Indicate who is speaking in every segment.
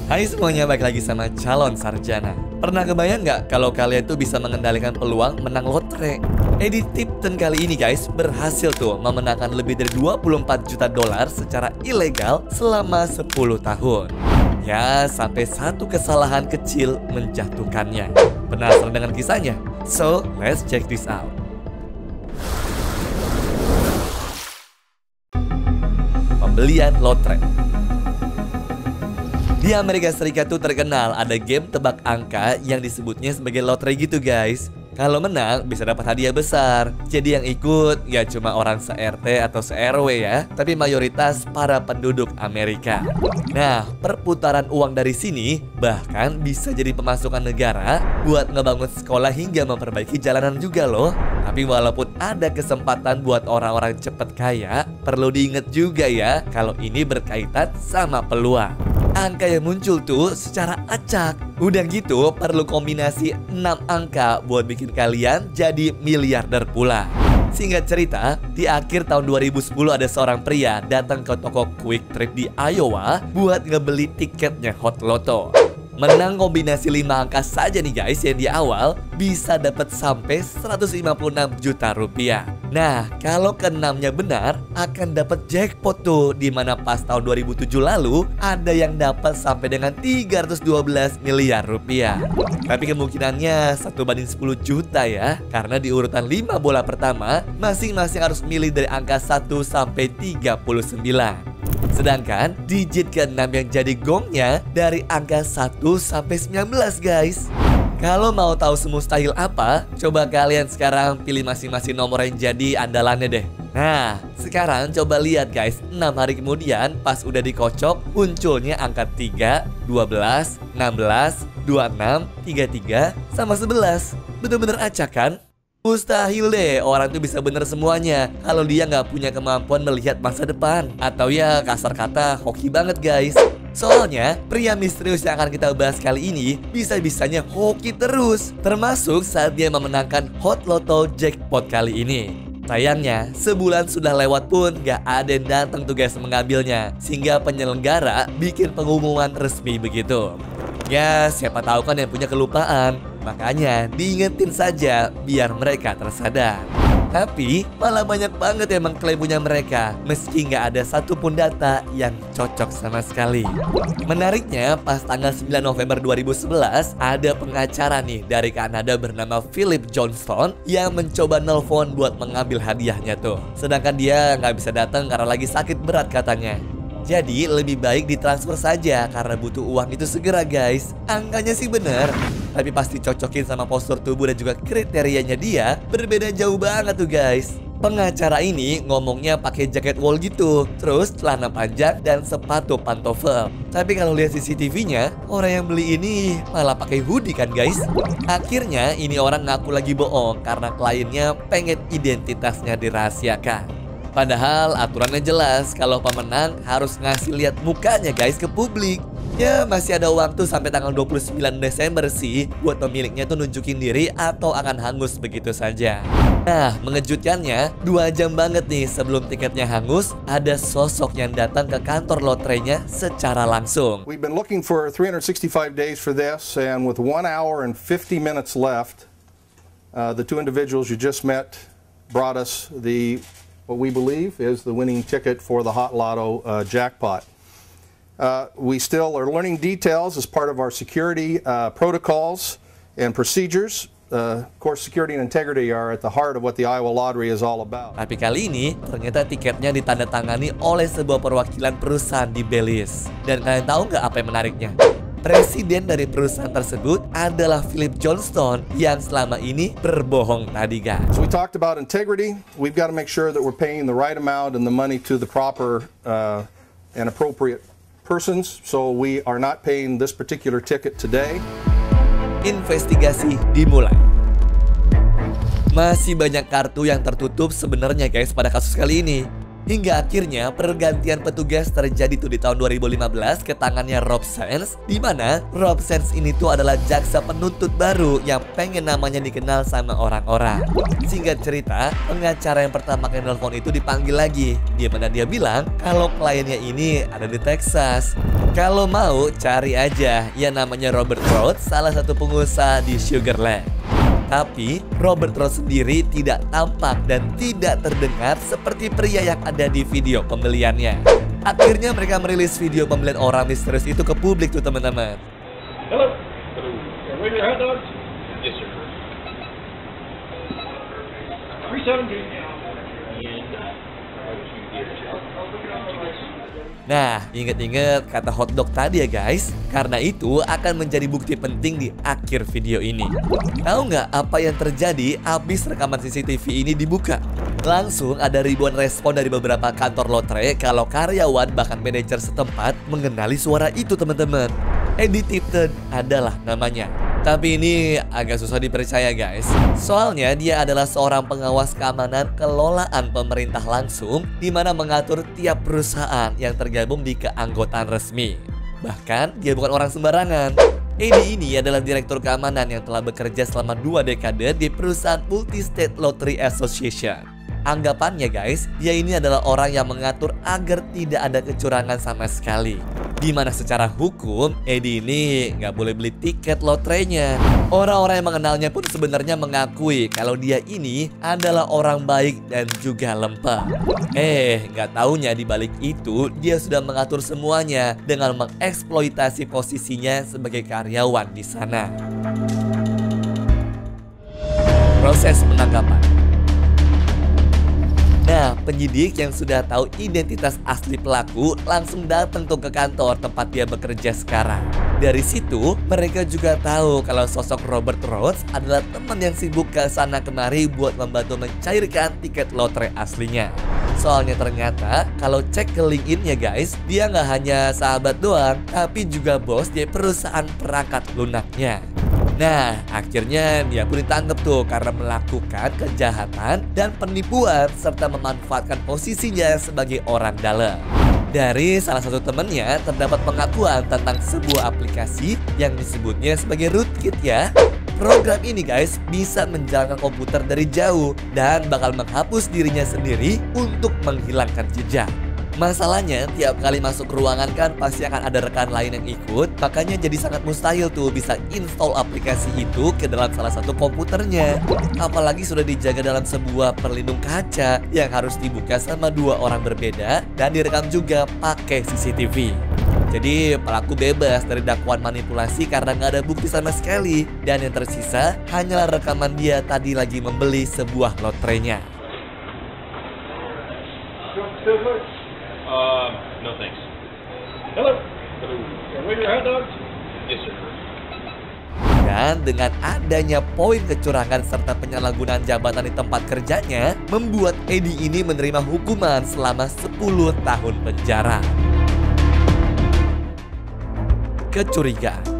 Speaker 1: Hai semuanya, balik lagi sama calon sarjana. Pernah kebayang nggak kalau kalian tuh bisa mengendalikan peluang menang lotre? Eddie Tipton kali ini guys berhasil tuh memenangkan lebih dari 24 juta dolar secara ilegal selama 10 tahun. Ya, sampai satu kesalahan kecil menjatuhkannya. Penasaran dengan kisahnya? So, let's check this out. Pembelian lotre. Di Amerika Serikat tuh terkenal ada game tebak angka yang disebutnya sebagai lotre gitu guys. Kalau menang bisa dapat hadiah besar. Jadi yang ikut ya cuma orang se-RT atau se-RW ya, tapi mayoritas para penduduk Amerika. Nah, perputaran uang dari sini bahkan bisa jadi pemasukan negara buat ngebangun sekolah hingga memperbaiki jalanan juga loh. Tapi walaupun ada kesempatan buat orang-orang cepet kaya, perlu diingat juga ya kalau ini berkaitan sama peluang. Angka yang muncul tuh secara acak. Udah gitu perlu kombinasi 6 angka buat bikin kalian jadi miliarder pula. Singkat cerita, di akhir tahun 2010 ada seorang pria datang ke toko Quick Trip di Iowa buat ngebeli tiketnya Hot Lotto. Menang kombinasi 5 angka saja nih guys yang di awal bisa dapat sampai 156 juta rupiah. Nah, kalau ke-6-nya benar akan dapat jackpot tuh, dimana pas tahun 2007 lalu ada yang dapat sampai dengan 312 miliar rupiah. Tapi kemungkinannya 1/10 juta ya, karena di urutan 5 bola pertama masing-masing harus milih dari angka 1 sampai 39. Sedangkan digit ke-6 yang jadi gongnya dari angka 1 sampai 19 guys. Kalau mau tahu semustahil apa, coba kalian sekarang pilih masing-masing nomor yang jadi andalannya deh. Nah, sekarang coba lihat guys, 6 hari kemudian pas udah dikocok, munculnya angka 3, 12, 16, 26, 33, sama 11. Bener-bener acak kan? Mustahil deh orang tuh bisa bener semuanya kalau dia nggak punya kemampuan melihat masa depan. Atau ya kasar kata hoki banget guys. Soalnya pria misterius yang akan kita bahas kali ini bisa-bisanya hoki terus, termasuk saat dia memenangkan Hot Lotto jackpot kali ini. Sayangnya sebulan sudah lewat pun gak ada yang datang tuh guys mengambilnya, sehingga penyelenggara bikin pengumuman resmi begitu. Ya siapa tahu kan yang punya kelupaan, makanya diingetin saja biar mereka tersadar. Tapi malah banyak banget yang mengklaim punya mereka, meski nggak ada satupun data yang cocok sama sekali. Menariknya, pas tanggal 9 November 2011 ada pengacara nih dari Kanada bernama Philip Johnston yang mencoba nelpon buat mengambil hadiahnya tuh. Sedangkan dia nggak bisa datang karena lagi sakit berat katanya. Jadi lebih baik ditransfer saja karena butuh uang itu segera guys. Angkanya sih bener, tapi pasti cocokin sama postur tubuh dan juga kriterianya dia berbeda jauh banget tuh guys. Pengacara ini ngomongnya pakai jaket wol gitu, terus celana panjang dan sepatu pantofel. Tapi kalau lihat CCTV-nya, orang yang beli ini malah pakai hoodie kan guys. Akhirnya ini orang ngaku lagi bohong karena kliennya pengen identitasnya dirahasiakan. Padahal aturannya jelas kalau pemenang harus ngasih lihat mukanya guys ke publik. Ya masih ada waktu sampai tanggal 29 Desember sih buat pemiliknya tuh nunjukin diri atau akan hangus begitu saja. Nah mengejutkannya 2 jam banget nih sebelum tiketnya hangus ada sosok yang datang ke kantor lotrenya secara langsung.
Speaker 2: We've been looking for 365 days for this, and with 1 hour and 50 minutes left, the 2 individuals you just met brought us what we believe is the winning ticket for the Hot Lotto jackpot. We still are learning details as part of our security protocols and procedures. Of course, security and integrity are at the heart of what the Iowa Lottery is all about.
Speaker 1: Tapi kali ini ternyata tiketnya ditandatangani oleh sebuah perwakilan perusahaan di Belize. Dan kalian tahu nggak apa yang menariknya? Presiden dari perusahaan tersebut adalah Philip Johnston yang selama ini berbohong tadi guys.
Speaker 2: So we talked about integrity. We've got to make sure that we're paying the right amount and the money to the proper and appropriate persons. So we are not paying this particular ticket today.
Speaker 1: Investigasi dimulai. Masih banyak kartu yang tertutup sebenarnya guys pada kasus kali ini. Hingga akhirnya pergantian petugas terjadi tuh di tahun 2015 ke tangannya Rob Sands, di mana Rob Sands ini tuh adalah jaksa penuntut baru yang pengen namanya dikenal sama orang-orang. Singkat cerita, pengacara yang pertama kali nelfon itu dipanggil lagi. Dia bilang kalau kliennya ini ada di Texas. Kalau mau cari aja, ya namanya Robert Rhodes, salah satu pengusaha di Sugarland. Tapi Robert Rhodes sendiri tidak tampak dan tidak terdengar seperti pria yang ada di video pembeliannya. Akhirnya mereka merilis video pembelian orang misterius itu ke publik tuh teman-teman.
Speaker 3: Hello. Hello. Can I wait your hot dogs? Yes, sir. 317.
Speaker 1: Nah, inget-inget kata hotdog tadi ya guys. Karena itu akan menjadi bukti penting di akhir video ini. Tahu nggak apa yang terjadi abis rekaman CCTV ini dibuka? Langsung ada ribuan respon dari beberapa kantor lotre kalau karyawan bahkan manajer setempat mengenali suara itu teman-teman. Eddie Tipton adalah namanya. Tapi ini agak susah dipercaya guys. Soalnya dia adalah seorang pengawas keamanan kelolaan pemerintah langsung, di mana mengatur tiap perusahaan yang tergabung di keanggotaan resmi. Bahkan dia bukan orang sembarangan. Eddie ini adalah direktur keamanan yang telah bekerja selama 2 dekade di perusahaan Multi-State Lottery Association. Anggapannya guys, dia ini adalah orang yang mengatur agar tidak ada kecurangan sama sekali. Dimana secara hukum, Eddie ini nggak boleh beli tiket lotrenya. Orang-orang yang mengenalnya pun sebenarnya mengakui kalau dia ini adalah orang baik dan juga lempeng. Nggak taunya di balik itu, dia sudah mengatur semuanya dengan mengeksploitasi posisinya sebagai karyawan di sana. Proses penangkapan. Nah, penyidik yang sudah tahu identitas asli pelaku langsung datang tuh ke kantor tempat dia bekerja sekarang. Dari situ, mereka juga tahu kalau sosok Robert Rhodes adalah teman yang sibuk ke sana kemari buat membantu mencairkan tiket lotre aslinya. Soalnya ternyata kalau cek ke LinkedIn ya guys, dia nggak hanya sahabat doang, tapi juga bos di perusahaan perangkat lunaknya. Nah, akhirnya dia pun ditangkap tuh karena melakukan kejahatan dan penipuan serta memanfaatkan posisinya sebagai orang dalam. Dari salah satu temannya terdapat pengakuan tentang sebuah aplikasi yang disebutnya sebagai rootkit ya. Program ini guys bisa menjalankan komputer dari jauh dan bakal menghapus dirinya sendiri untuk menghilangkan jejak. Masalahnya tiap kali masuk ruangan kan pasti akan ada rekan lain yang ikut, makanya jadi sangat mustahil tuh bisa install aplikasi itu ke dalam salah satu komputernya. Apalagi sudah dijaga dalam sebuah pelindung kaca yang harus dibuka sama 2 orang berbeda dan direkam juga pakai CCTV. Jadi pelaku bebas dari dakwaan manipulasi karena nggak ada bukti sama sekali, dan yang tersisa hanyalah rekaman dia tadi lagi membeli sebuah lotrenya.
Speaker 3: No thanks. Hello. Hello. Can I wait your hot dogs? Yes, sir.
Speaker 1: Dan dengan adanya poin kecurangan serta penyalahgunaan jabatan di tempat kerjanya, membuat Eddie ini menerima hukuman selama 10 tahun penjara. Kecurigaan.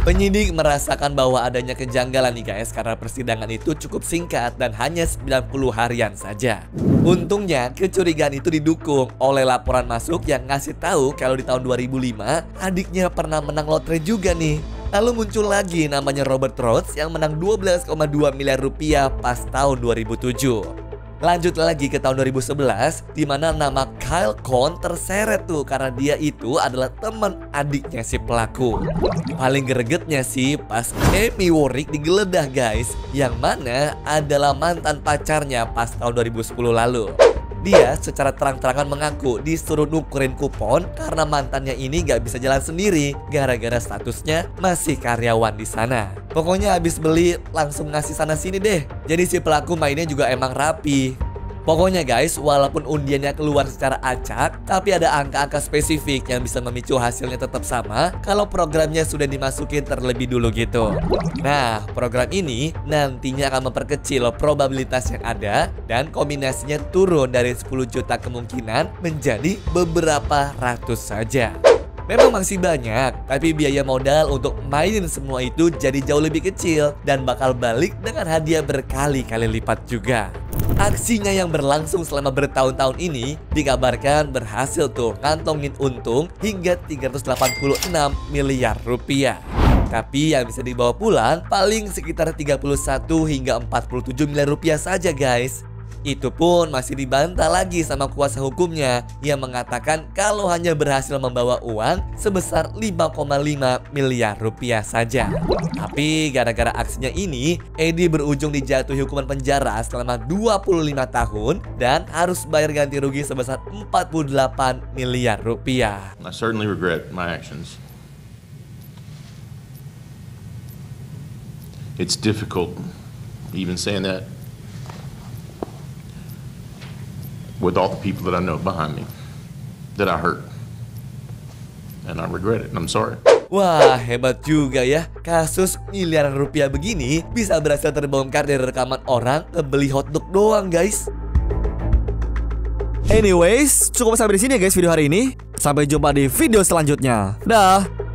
Speaker 1: Penyidik merasakan bahwa adanya kejanggalan nih guys karena persidangan itu cukup singkat dan hanya 90 harian saja. Untungnya kecurigaan itu didukung oleh laporan masuk yang ngasih tahu kalau di tahun 2005 adiknya pernah menang lotre juga nih. Lalu muncul lagi namanya Robert Rhodes yang menang 12,2 miliar rupiah pas tahun 2007. Lanjut lagi ke tahun 2011, di mana nama Kyle Cohn terseret tuh karena dia itu adalah teman adiknya si pelaku. Paling gregetnya sih pas Amy Warwick digeledah guys, yang mana adalah mantan pacarnya pas tahun 2010 lalu. Dia secara terang-terangan mengaku disuruh nukerin kupon karena mantannya ini gak bisa jalan sendiri gara-gara statusnya masih karyawan di sana. Pokoknya habis beli langsung ngasih sana sini deh. Jadi si pelaku mainnya juga emang rapi. Pokoknya guys, walaupun undiannya keluar secara acak, tapi ada angka-angka spesifik yang bisa memicu hasilnya tetap sama kalau programnya sudah dimasukin terlebih dulu gitu. Nah, program ini nantinya akan memperkecil probabilitas yang ada dan kombinasinya turun dari 10 juta kemungkinan menjadi beberapa ratus saja. Memang masih banyak, tapi biaya modal untuk mainin semua itu jadi jauh lebih kecil dan bakal balik dengan hadiah berkali-kali lipat juga. Aksinya yang berlangsung selama bertahun-tahun ini dikabarkan berhasil tuh kantongin untung hingga 386 miliar rupiah. Tapi yang bisa dibawa pulang paling sekitar 31 hingga 47 miliar rupiah saja guys. Itu pun masih dibantah lagi sama kuasa hukumnya yang mengatakan kalau hanya berhasil membawa uang sebesar 5,5 miliar rupiah saja. Tapi gara-gara aksinya ini, Edi berujung dijatuhi hukuman penjara selama 25 tahun dan harus bayar ganti rugi sebesar 48 miliar rupiah.
Speaker 4: I certainly regret my actions. It's difficult even saying that with all the people that I know behind me that I hurt. And I regret it. I'm sorry.
Speaker 1: Wah, hebat juga ya. Kasus miliaran rupiah begini bisa berhasil terbongkar dari rekaman orang ngebeli hotdog doang, guys.
Speaker 5: Anyways, cukup sampai di sini ya guys video hari ini. Sampai jumpa di video selanjutnya. Dah.